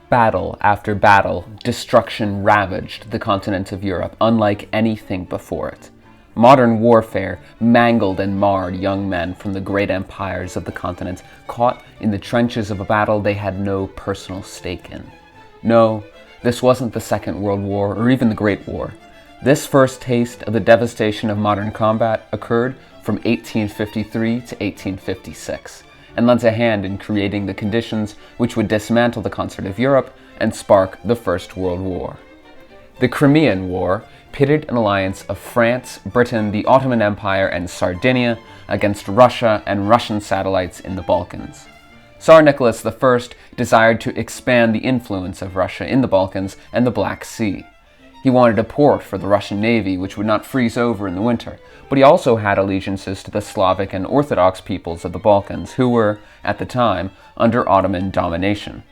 Battle after battle, destruction ravaged the continent of Europe, unlike anything before it. Modern warfare mangled and marred young men from the great empires of the continent, caught in the trenches of a battle they had no personal stake in. No, this wasn't the Second World War or even the Great War. This first taste of the devastation of modern combat occurred from 1853 to 1856. And lent a hand in creating the conditions which would dismantle the concert of Europe and spark the First World War. The Crimean War pitted an alliance of France, Britain, the Ottoman Empire, and Sardinia against Russia and Russian satellites in the Balkans. Tsar Nicholas I desired to expand the influence of Russia in the Balkans and the Black Sea. He wanted a port for the Russian Navy, which would not freeze over in the winter, but he also had allegiances to the Slavic and Orthodox peoples of the Balkans, who were, at the time, under Ottoman domination.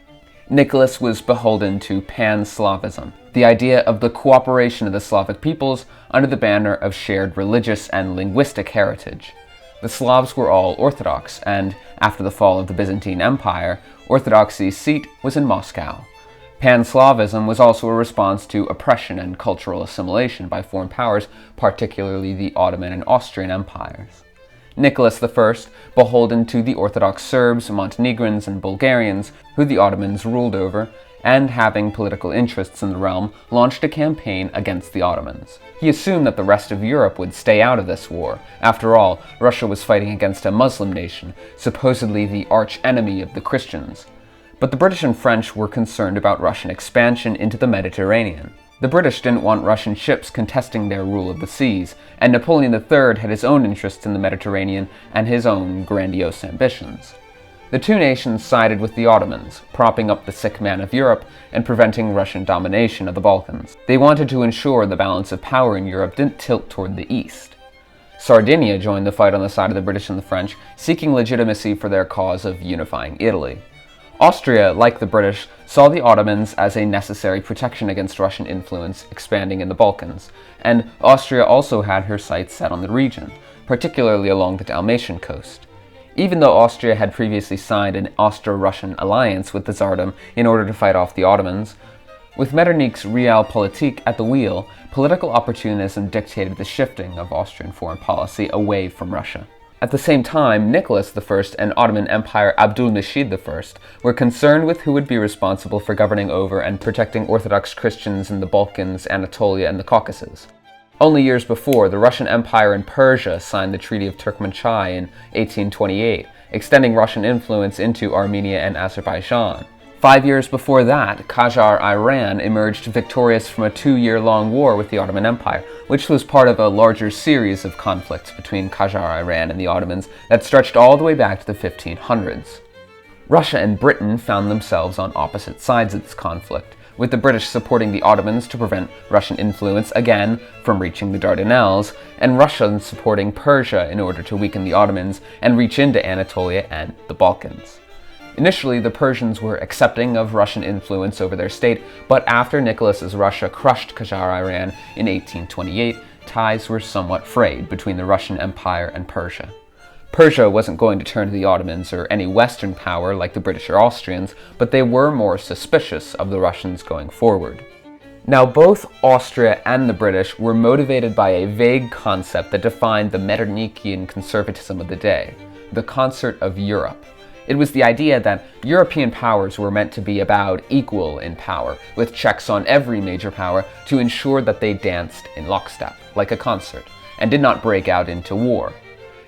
Nicholas was beholden to Pan-Slavism, the idea of the cooperation of the Slavic peoples under the banner of shared religious and linguistic heritage. The Slavs were all Orthodox, and after the fall of the Byzantine Empire, Orthodoxy's seat was in Moscow. Pan-Slavism was also a response to oppression and cultural assimilation by foreign powers, particularly the Ottoman and Austrian empires. Nicholas I, beholden to the Orthodox Serbs, Montenegrins, and Bulgarians, who the Ottomans ruled over, and having political interests in the realm, launched a campaign against the Ottomans. He assumed that the rest of Europe would stay out of this war. After all, Russia was fighting against a Muslim nation, supposedly the arch-enemy of the Christians. But the British and French were concerned about Russian expansion into the Mediterranean. The British didn't want Russian ships contesting their rule of the seas, and Napoleon III had his own interests in the Mediterranean and his own grandiose ambitions. The two nations sided with the Ottomans, propping up the sick man of Europe and preventing Russian domination of the Balkans. They wanted to ensure the balance of power in Europe didn't tilt toward the east. Sardinia joined the fight on the side of the British and the French, seeking legitimacy for their cause of unifying Italy. Austria, like the British, saw the Ottomans as a necessary protection against Russian influence expanding in the Balkans, and Austria also had her sights set on the region, particularly along the Dalmatian coast. Even though Austria had previously signed an Austro-Russian alliance with the Tsardom in order to fight off the Ottomans, with Metternich's Realpolitik at the wheel, political opportunism dictated the shifting of Austrian foreign policy away from Russia. At the same time, Nicholas I and Ottoman Empire Abdulmajid I were concerned with who would be responsible for governing over and protecting Orthodox Christians in the Balkans, Anatolia, and the Caucasus. Only years before, the Russian Empire and Persia signed the Treaty of Turkmenchai in 1828, extending Russian influence into Armenia and Azerbaijan. 5 years before that, Qajar Iran emerged victorious from a 2-year-long war with the Ottoman Empire, which was part of a larger series of conflicts between Qajar Iran and the Ottomans that stretched all the way back to the 1500s. Russia and Britain found themselves on opposite sides of this conflict, with the British supporting the Ottomans to prevent Russian influence again from reaching the Dardanelles, and Russians supporting Persia in order to weaken the Ottomans and reach into Anatolia and the Balkans. Initially, the Persians were accepting of Russian influence over their state, but after Nicholas's Russia crushed Qajar Iran in 1828, ties were somewhat frayed between the Russian Empire and Persia. Persia wasn't going to turn to the Ottomans or any Western power like the British or Austrians, but they were more suspicious of the Russians going forward. Now, both Austria and the British were motivated by a vague concept that defined the Metternichian conservatism of the day, the concert of Europe. It was the idea that European powers were meant to be about equal in power, with checks on every major power to ensure that they danced in lockstep, like a concert, and did not break out into war.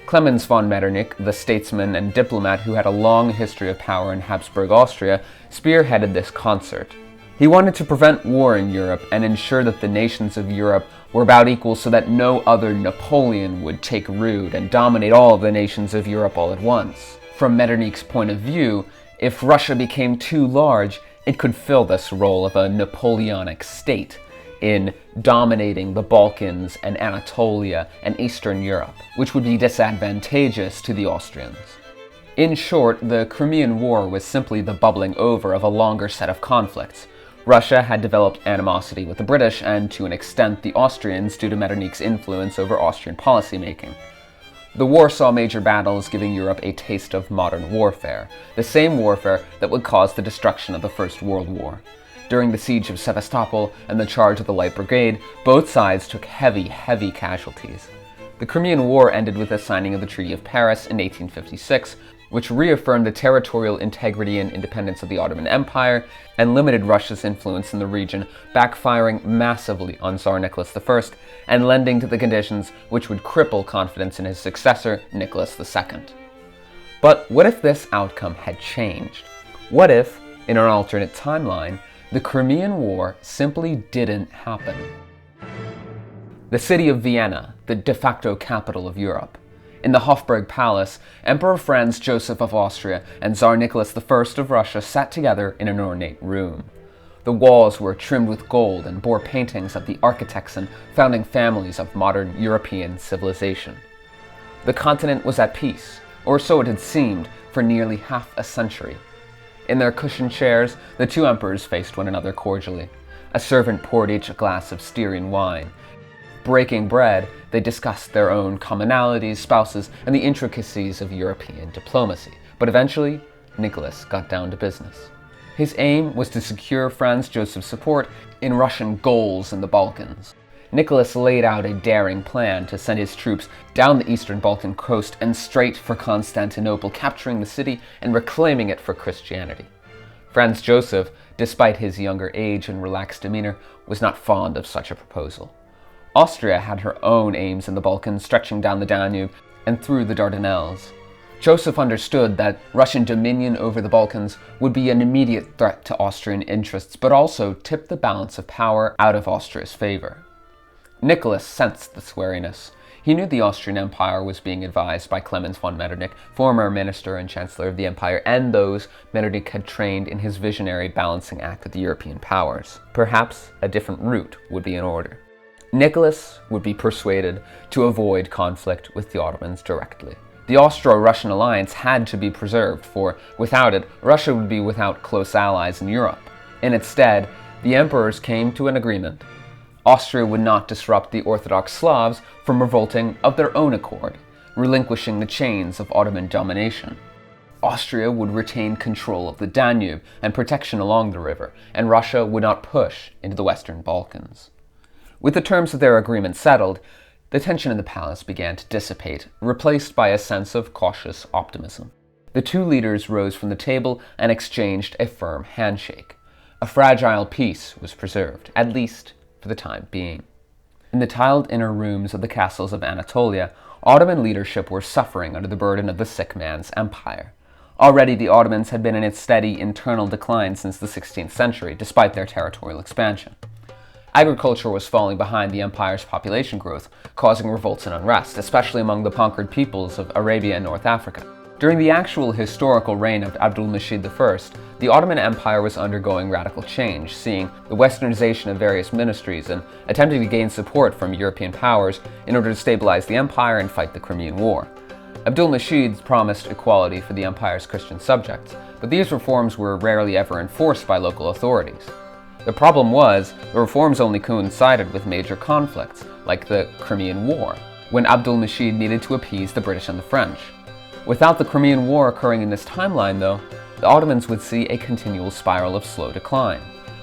Clemens von Metternich, the statesman and diplomat who had a long history of power in Habsburg Austria, spearheaded this concert. He wanted to prevent war in Europe and ensure that the nations of Europe were about equal so that no other Napoleon would take root and dominate all of the nations of Europe all at once. From Metternich's point of view, if Russia became too large, it could fill this role of a Napoleonic state in dominating the Balkans and Anatolia and Eastern Europe, which would be disadvantageous to the Austrians. In short, the Crimean War was simply the bubbling over of a longer set of conflicts. Russia had developed animosity with the British and, to an extent, the Austrians due to Metternich's influence over Austrian policymaking. The war saw major battles, giving Europe a taste of modern warfare, the same warfare that would cause the destruction of the First World War. During the siege of Sevastopol and the charge of the Light Brigade, both sides took heavy casualties. The Crimean War ended with the signing of the Treaty of Paris in 1856, which reaffirmed the territorial integrity and independence of the Ottoman Empire and limited Russia's influence in the region, backfiring massively on Tsar Nicholas I and lending to the conditions which would cripple confidence in his successor, Nicholas II. But what if this outcome had changed? What if, in an alternate timeline, the Crimean War simply didn't happen? The city of Vienna, the de facto capital of Europe. In the Hofburg Palace, Emperor Franz Joseph of Austria and Tsar Nicholas I of Russia sat together in an ornate room. The walls were trimmed with gold and bore paintings of the architects and founding families of modern European civilization. The continent was at peace, or so it had seemed, for nearly half a century. In their cushioned chairs, the two emperors faced one another cordially. A servant poured each a glass of Styrian wine. Breaking bread, they discussed their own commonalities, spouses, and the intricacies of European diplomacy. But eventually, Nicholas got down to business. His aim was to secure Franz Joseph's support in Russian goals in the Balkans. Nicholas laid out a daring plan to send his troops down the eastern Balkan coast and straight for Constantinople, capturing the city and reclaiming it for Christianity. Franz Joseph, despite his younger age and relaxed demeanor, was not fond of such a proposal. Austria had her own aims in the Balkans, stretching down the Danube and through the Dardanelles. Joseph understood that Russian dominion over the Balkans would be an immediate threat to Austrian interests, but also tip the balance of power out of Austria's favor. Nicholas sensed this wariness. He knew the Austrian Empire was being advised by Clemens von Metternich, former minister and chancellor of the empire, and those Metternich had trained in his visionary balancing act of the European powers. Perhaps a different route would be in order. Nicholas would be persuaded to avoid conflict with the Ottomans directly. The Austro-Russian alliance had to be preserved, for without it, Russia would be without close allies in Europe. And instead, the emperors came to an agreement. Austria would not disrupt the Orthodox Slavs from revolting of their own accord, relinquishing the chains of Ottoman domination. Austria would retain control of the Danube and protection along the river, and Russia would not push into the Western Balkans. With the terms of their agreement settled, the tension in the palace began to dissipate, replaced by a sense of cautious optimism. The two leaders rose from the table and exchanged a firm handshake. A fragile peace was preserved, at least for the time being. In the tiled inner rooms of the castles of Anatolia, Ottoman leadership were suffering under the burden of the sick man's empire. Already the Ottomans had been in its steady internal decline since the 16th century, despite their territorial expansion. Agriculture was falling behind the empire's population growth, causing revolts and unrest, especially among the conquered peoples of Arabia and North Africa. During the actual historical reign of Abdul-Majid I, the Ottoman Empire was undergoing radical change, seeing the westernization of various ministries and attempting to gain support from European powers in order to stabilize the empire and fight the Crimean War. Abdul-Majid promised equality for the empire's Christian subjects, but these reforms were rarely ever enforced by local authorities. The problem was, the reforms only coincided with major conflicts, like the Crimean War, when Abdul-Majid needed to appease the British and the French. Without the Crimean War occurring in this timeline, though, the Ottomans would see a continual spiral of slow decline.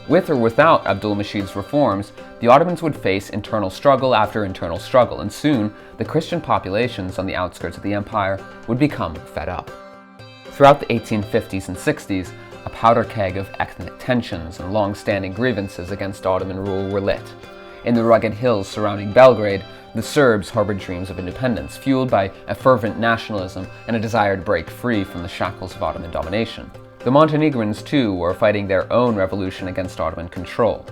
With or without Abdul-Majid's reforms, the Ottomans would face internal struggle after internal struggle, and soon the Christian populations on the outskirts of the empire would become fed up. Throughout the 1850s and 60s, a powder keg of ethnic tensions and long-standing grievances against Ottoman rule were lit. In the rugged hills surrounding Belgrade, the Serbs harbored dreams of independence, fueled by a fervent nationalism and a desire to break free from the shackles of Ottoman domination. The Montenegrins, too, were fighting their own revolution against Ottoman control.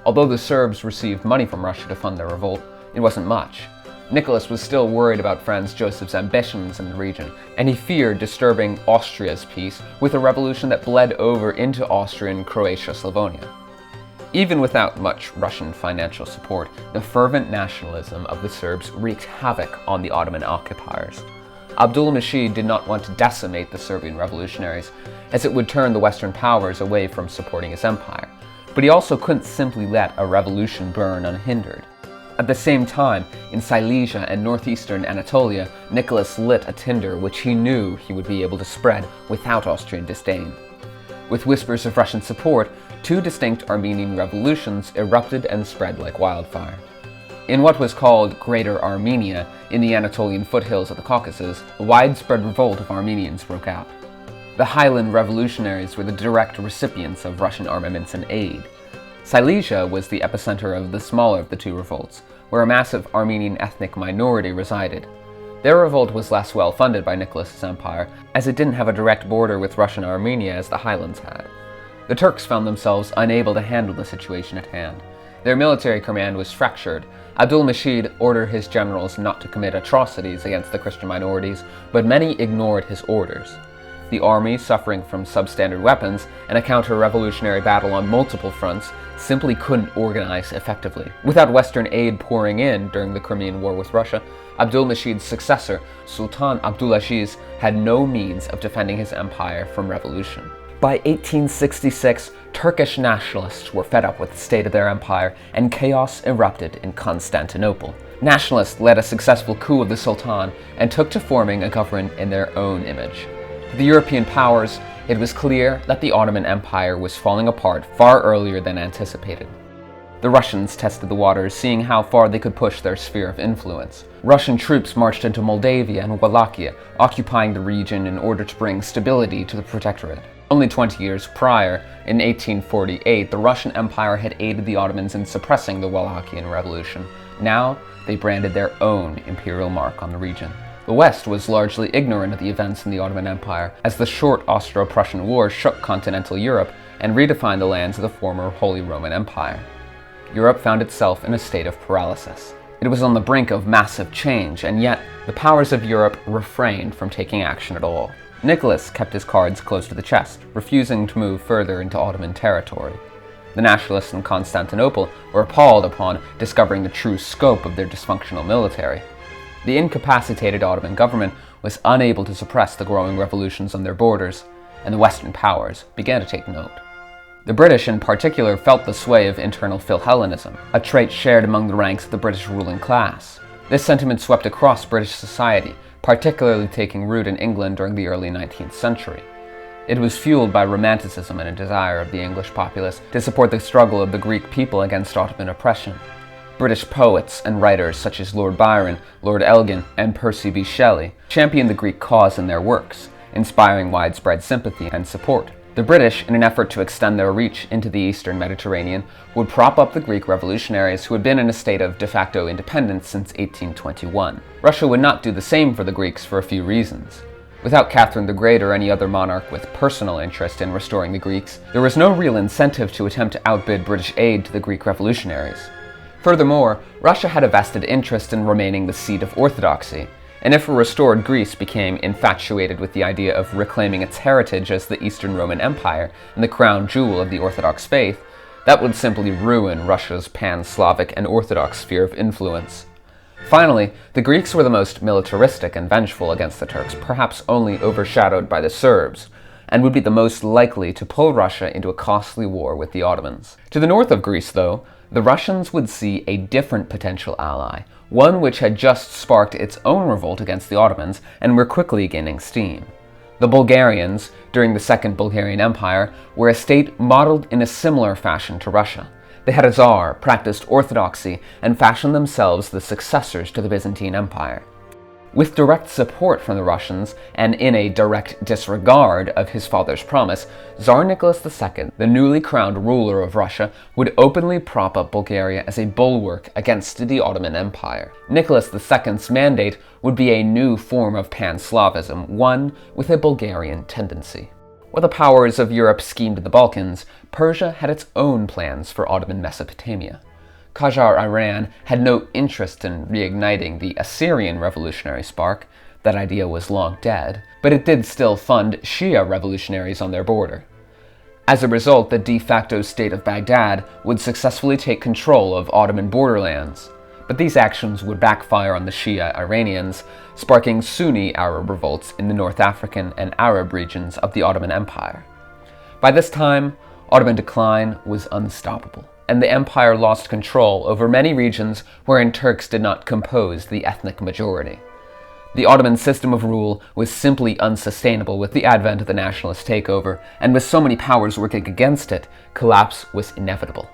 Although the Serbs received money from Russia to fund their revolt, it wasn't much. Nicholas was still worried about Franz Joseph's ambitions in the region, and he feared disturbing Austria's peace with a revolution that bled over into Austrian Croatia-Slavonia. Even without much Russian financial support, the fervent nationalism of the Serbs wreaked havoc on the Ottoman occupiers. Abdul-Majid did not want to decimate the Serbian revolutionaries, as it would turn the Western powers away from supporting his empire. But he also couldn't simply let a revolution burn unhindered. At the same time, in Silesia and northeastern Anatolia, Nicholas lit a tinder which he knew he would be able to spread without Austrian disdain. With whispers of Russian support, two distinct Armenian revolutions erupted and spread like wildfire. In what was called Greater Armenia, in the Anatolian foothills of the Caucasus, a widespread revolt of Armenians broke out. The Highland revolutionaries were the direct recipients of Russian armaments and aid. Silesia was the epicenter of the smaller of the two revolts, where a massive Armenian ethnic minority resided. Their revolt was less well funded by Nicholas's empire, as it didn't have a direct border with Russian Armenia as the Highlands had. The Turks found themselves unable to handle the situation at hand. Their military command was fractured. Abdul-Mashid ordered his generals not to commit atrocities against the Christian minorities, but many ignored his orders. The army, suffering from substandard weapons and a counter-revolutionary battle on multiple fronts, simply couldn't organize effectively. Without Western aid pouring in during the Crimean War with Russia, Abdul-Mashid's successor, Sultan Abdulaziz, had no means of defending his empire from revolution. By 1866, Turkish nationalists were fed up with the state of their empire, and chaos erupted in Constantinople. Nationalists led a successful coup of the Sultan and took to forming a government in their own image. To the European powers, it was clear that the Ottoman Empire was falling apart far earlier than anticipated. The Russians tested the waters, seeing how far they could push their sphere of influence. Russian troops marched into Moldavia and Wallachia, occupying the region in order to bring stability to the Protectorate. Only 20 years prior, in 1848, the Russian Empire had aided the Ottomans in suppressing the Wallachian Revolution. Now, they branded their own imperial mark on the region. The West was largely ignorant of the events in the Ottoman Empire, as the short Austro-Prussian War shook continental Europe and redefined the lands of the former Holy Roman Empire. Europe found itself in a state of paralysis. It was on the brink of massive change, and yet the powers of Europe refrained from taking action at all. Nicholas kept his cards close to the chest, refusing to move further into Ottoman territory. The nationalists in Constantinople were appalled upon discovering the true scope of their dysfunctional military. The incapacitated Ottoman government was unable to suppress the growing revolutions on their borders, and the Western powers began to take note. The British in particular felt the sway of internal Philhellenism, a trait shared among the ranks of the British ruling class. This sentiment swept across British society, particularly taking root in England during the early 19th century. It was fueled by Romanticism and a desire of the English populace to support the struggle of the Greek people against Ottoman oppression. British poets and writers such as Lord Byron, Lord Elgin, and Percy B. Shelley championed the Greek cause in their works, inspiring widespread sympathy and support. The British, in an effort to extend their reach into the eastern Mediterranean, would prop up the Greek revolutionaries who had been in a state of de facto independence since 1821. Russia would not do the same for the Greeks for a few reasons. Without Catherine the Great or any other monarch with personal interest in restoring the Greeks, there was no real incentive to attempt to outbid British aid to the Greek revolutionaries. Furthermore, Russia had a vested interest in remaining the seat of orthodoxy, and if a restored Greece became infatuated with the idea of reclaiming its heritage as the Eastern Roman Empire and the crown jewel of the Orthodox faith, that would simply ruin Russia's pan-Slavic and Orthodox sphere of influence. Finally, the Greeks were the most militaristic and vengeful against the Turks, perhaps only overshadowed by the Serbs, and would be the most likely to pull Russia into a costly war with the Ottomans. To the north of Greece, though, the Russians would see a different potential ally, one which had just sparked its own revolt against the Ottomans and were quickly gaining steam. The Bulgarians, during the Second Bulgarian Empire, were a state modeled in a similar fashion to Russia. They had a czar, practiced orthodoxy, and fashioned themselves the successors to the Byzantine Empire. With direct support from the Russians, and in a direct disregard of his father's promise, Tsar Nicholas II, the newly crowned ruler of Russia, would openly prop up Bulgaria as a bulwark against the Ottoman Empire. Nicholas II's mandate would be a new form of pan-Slavism, one with a Bulgarian tendency. While the powers of Europe schemed in the Balkans, Persia had its own plans for Ottoman Mesopotamia. Qajar Iran had no interest in reigniting the Assyrian revolutionary spark. That idea was long dead, but it did still fund Shia revolutionaries on their border. As a result, the de facto state of Baghdad would successfully take control of Ottoman borderlands, but these actions would backfire on the Shia Iranians, sparking Sunni Arab revolts in the North African and Arab regions of the Ottoman Empire. By this time, Ottoman decline was unstoppable, and the empire lost control over many regions wherein Turks did not compose the ethnic majority. The Ottoman system of rule was simply unsustainable with the advent of the nationalist takeover, and with so many powers working against it, collapse was inevitable.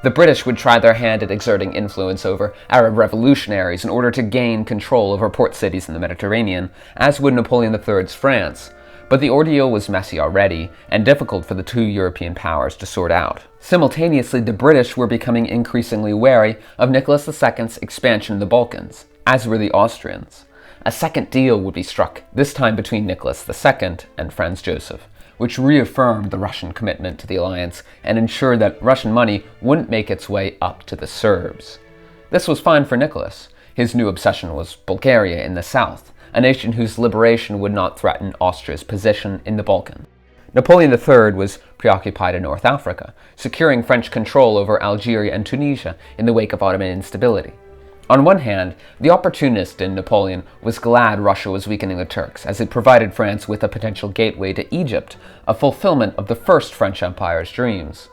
The British would try their hand at exerting influence over Arab revolutionaries in order to gain control over port cities in the Mediterranean, as would Napoleon III's France. But the ordeal was messy already, and difficult for the two European powers to sort out. Simultaneously, the British were becoming increasingly wary of Nicholas II's expansion in the Balkans, as were the Austrians. A second deal would be struck, this time between Nicholas II and Franz Joseph, which reaffirmed the Russian commitment to the alliance and ensured that Russian money wouldn't make its way up to the Serbs. This was fine for Nicholas. His new obsession was Bulgaria in the south, a nation whose liberation would not threaten Austria's position in the Balkans. Napoleon III was preoccupied in North Africa, securing French control over Algeria and Tunisia in the wake of Ottoman instability. On one hand, the opportunist in Napoleon was glad Russia was weakening the Turks, as it provided France with a potential gateway to Egypt, a fulfillment of the first French Empire's dreams.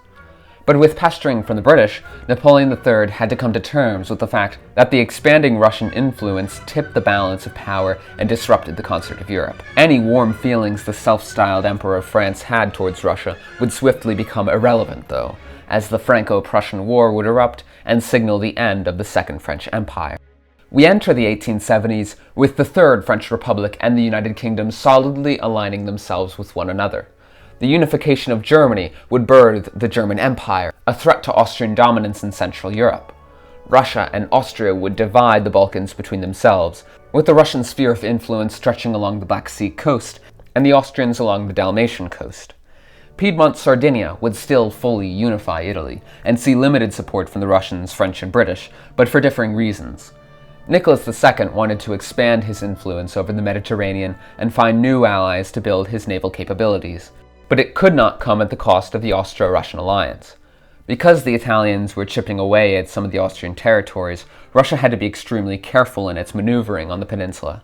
But with pestering from the British, Napoleon III had to come to terms with the fact that the expanding Russian influence tipped the balance of power and disrupted the concert of Europe. Any warm feelings the self-styled Emperor of France had towards Russia would swiftly become irrelevant, though, as the Franco-Prussian War would erupt and signal the end of the Second French Empire. We enter the 1870s with the Third French Republic and the United Kingdom solidly aligning themselves with one another. The unification of Germany would birth the German Empire, a threat to Austrian dominance in Central Europe. Russia and Austria would divide the Balkans between themselves, with the Russian sphere of influence stretching along the Black Sea coast and the Austrians along the Dalmatian coast. Piedmont Sardinia would still fully unify Italy, and see limited support from the Russians, French, and British, but for differing reasons. Nicholas II wanted to expand his influence over the Mediterranean and find new allies to build his naval capabilities, but it could not come at the cost of the Austro-Russian alliance. Because the Italians were chipping away at some of the Austrian territories, Russia had to be extremely careful in its maneuvering on the peninsula.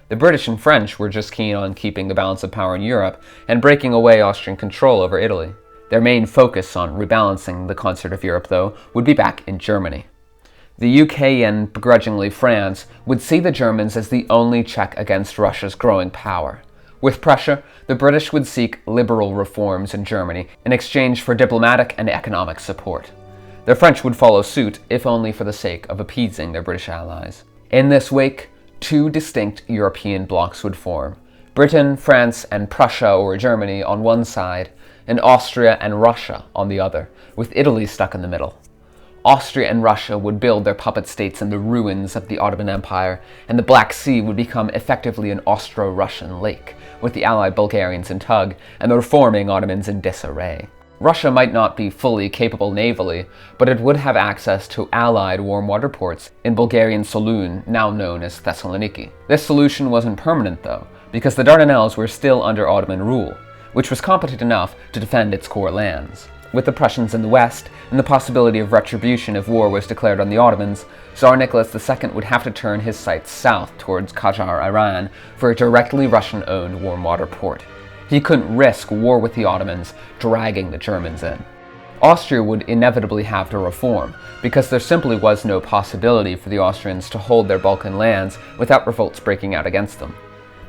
The British and French were just keen on keeping the balance of power in Europe and breaking away Austrian control over Italy. Their main focus on rebalancing the concert of Europe, though, would be back in Germany. The UK and begrudgingly France would see the Germans as the only check against Russia's growing power. With Prussia, the British would seek liberal reforms in Germany in exchange for diplomatic and economic support. The French would follow suit, if only for the sake of appeasing their British allies. In this wake, two distinct European blocs would form: Britain, France, and Prussia or Germany on one side, and Austria and Russia on the other, with Italy stuck in the middle. Austria and Russia would build their puppet states in the ruins of the Ottoman Empire, and the Black Sea would become effectively an Austro-Russian lake, with the allied Bulgarians in tug and the reforming Ottomans in disarray. Russia might not be fully capable navally, but it would have access to allied warm water ports in Bulgarian Solun, now known as Thessaloniki. This solution wasn't permanent, though, because the Dardanelles were still under Ottoman rule, which was competent enough to defend its core lands. With the Prussians in the west, and the possibility of retribution if war was declared on the Ottomans, Tsar Nicholas II would have to turn his sights south towards Qajar, Iran, for a directly Russian-owned warm water port. He couldn't risk war with the Ottomans, dragging the Germans in. Austria would inevitably have to reform, because there simply was no possibility for the Austrians to hold their Balkan lands without revolts breaking out against them.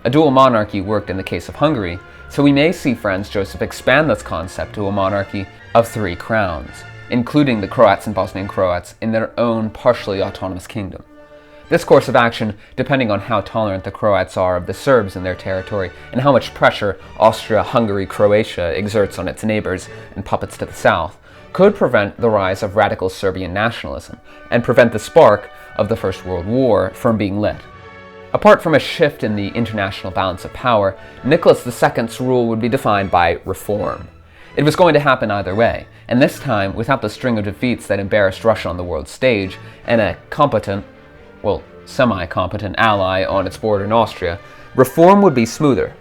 A dual monarchy worked in the case of Hungary, so we may see Franz Joseph expand this concept to a monarchy of three crowns, including the Croats and Bosnian Croats in their own partially autonomous kingdom. This course of action, depending on how tolerant the Croats are of the Serbs in their territory and how much pressure Austria-Hungary-Croatia exerts on its neighbors and puppets to the south, could prevent the rise of radical Serbian nationalism and prevent the spark of the First World War from being lit. Apart from a shift in the international balance of power, Nicholas II's rule would be defined by reform. It was going to happen either way, and this time without the string of defeats that embarrassed Russia on the world stage, and a competent, semi-competent ally on its border in Austria, reform would be smoother.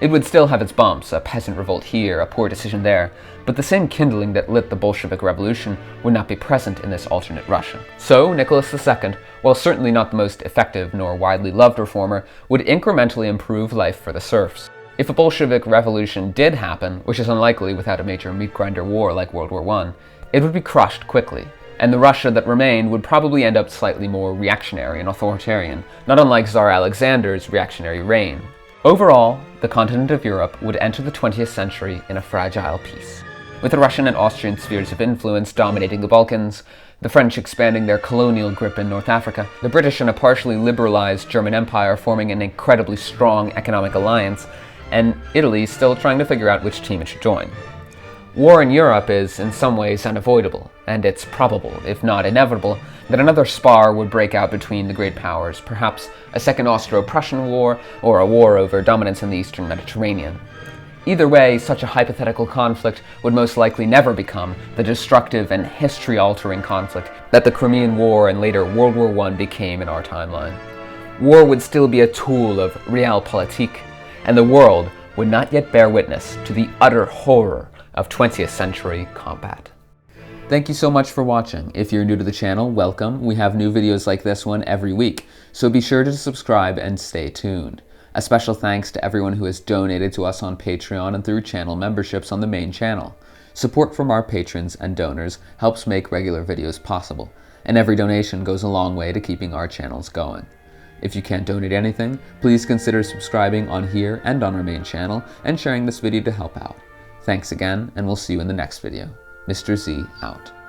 It would still have its bumps, a peasant revolt here, a poor decision there, but the same kindling that lit the Bolshevik Revolution would not be present in this alternate Russia. So, Nicholas II, while certainly not the most effective nor widely loved reformer, would incrementally improve life for the serfs. If a Bolshevik Revolution did happen, which is unlikely without a major meat grinder war like World War I, it would be crushed quickly, and the Russia that remained would probably end up slightly more reactionary and authoritarian, not unlike Tsar Alexander's reactionary reign. Overall, the continent of Europe would enter the 20th century in a fragile peace, with the Russian and Austrian spheres of influence dominating the Balkans, the French expanding their colonial grip in North Africa, the British and a partially liberalized German Empire forming an incredibly strong economic alliance, and Italy still trying to figure out which team it should join. War in Europe is in some ways unavoidable, and it's probable, if not inevitable, that another spar would break out between the great powers, perhaps a second Austro-Prussian war, or a war over dominance in the Eastern Mediterranean. Either way, such a hypothetical conflict would most likely never become the destructive and history-altering conflict that the Crimean War and later World War I became in our timeline. War would still be a tool of realpolitik, and the world would not yet bear witness to the utter horror of 20th century combat. Thank you so much for watching. If you're new to the channel, welcome. We have new videos like this one every week, so be sure to subscribe and stay tuned. A special thanks to everyone who has donated to us on Patreon and through channel memberships on the main channel. Support from our patrons and donors helps make regular videos possible, and every donation goes a long way to keeping our channels going. If you can't donate anything, please consider subscribing on here and on our main channel and sharing this video to help out. Thanks again, and we'll see you in the next video. Mr. Z out.